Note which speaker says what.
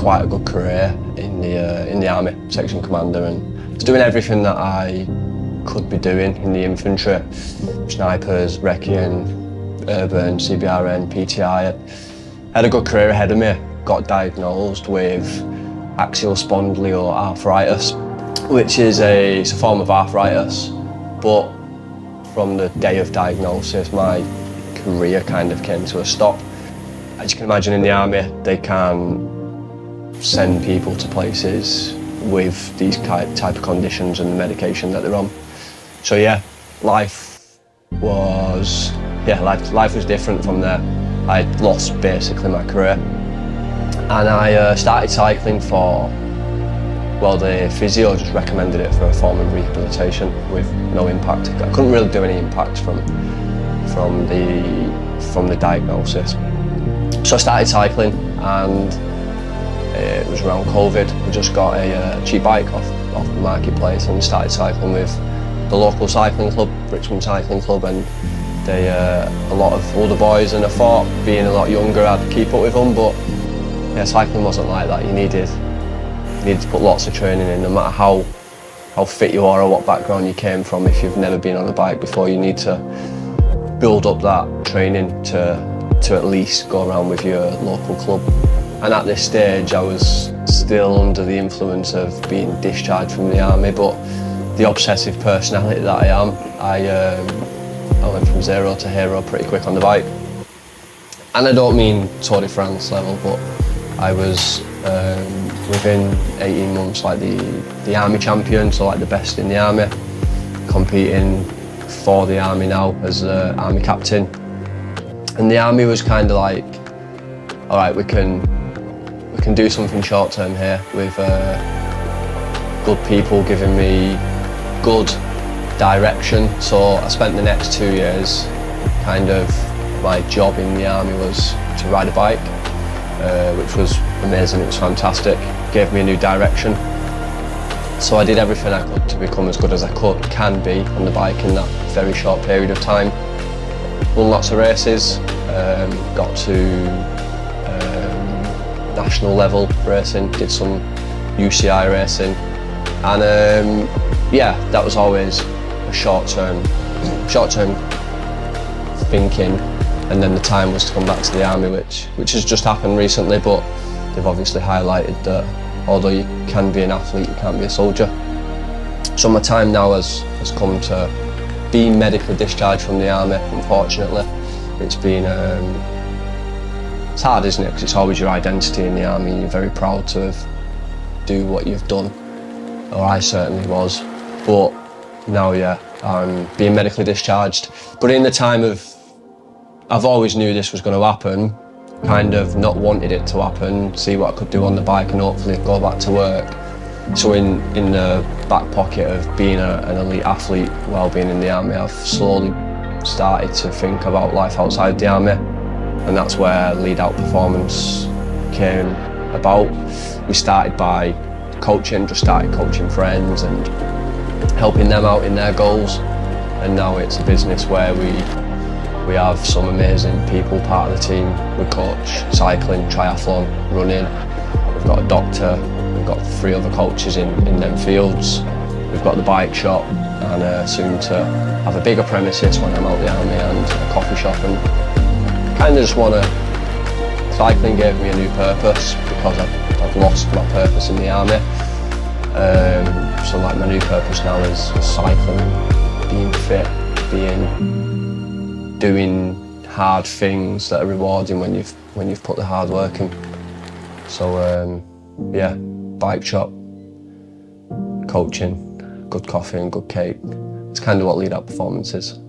Speaker 1: quite a good career in the army, section commander, and was doing everything that I could be doing in the infantry: snipers, recce, urban, CBRN, PTI. I had a good career ahead of me. Got diagnosed with axial spondyloarthritis, which is it's a form of arthritis, but from the day of diagnosis, my career kind of came to a stop. As you can imagine, in the army, they can send people to places with these type of conditions and the medication that they're on. So yeah, life was different from there. I lost basically my career, and I started cycling for, well, the physio just recommended it for a form of rehabilitation with no impact. I couldn't really do any impact from the diagnosis. So I started cycling, and it was around COVID. I just got a cheap bike off the marketplace and started cycling with the local cycling club, Richmond Cycling Club, and they a lot of older boys, and I thought, being a lot younger, I'd keep up with them, but yeah, cycling wasn't like that. You needed to put lots of training in, no matter how fit you are or what background you came from. If you've never been on a bike before, you need to build up that training to at least go around with your local club. And at this stage, I was still under the influence of being discharged from the army, but the obsessive personality that I am, I went from zero to hero pretty quick on the bike. And I don't mean Tour de France level, but I was within 18 months like the army champion, so like the best in the army, competing for the army now as an army captain. And the army was kind of like, all right, we can do something short term here with good people giving me good direction. So I spent the next 2 years, kind of my job in the army was to ride a bike, which was amazing. It was fantastic. Gave me a new direction. So I did everything I could to become as good as I can be on the bike in that very short period of time. Won lots of races, got to national level racing, did some UCI racing, and yeah, that was always a short-term thinking, and then the time was to come back to the army, which has just happened recently, but they've obviously highlighted that although you can be an athlete, you can't be a soldier. So my time now has come to being medically discharged from the army. Unfortunately, it's been it's hard, isn't it? Because it's always your identity in the army, and you're very proud to do what you've done, or I certainly was. But now, yeah, I'm being medically discharged. But in the time of, I've always knew this was going to happen, kind of not wanted it to happen, see what I could do on the bike and hopefully go back to work. So in the back pocket of being an elite athlete while being in the army, I've slowly started to think about life outside the army, and that's where Lead Out Performance came about. We started by just started coaching friends and helping them out in their goals, and now it's a business where we have some amazing people part of the team. We coach cycling, triathlon, running. We've got a doctor, we've got 3 other coaches in them fields. We've got the bike shop, and soon to have a bigger premises when I'm out the army, and a coffee shop. And kind of just want to, cycling gave me a new purpose because I've lost my purpose in the army. So like my new purpose now is cycling, being fit, doing hard things that are rewarding when you've put the hard work in. So yeah, bike shop, coaching, good coffee and good cake. It's kind of what Lead Out Performance is.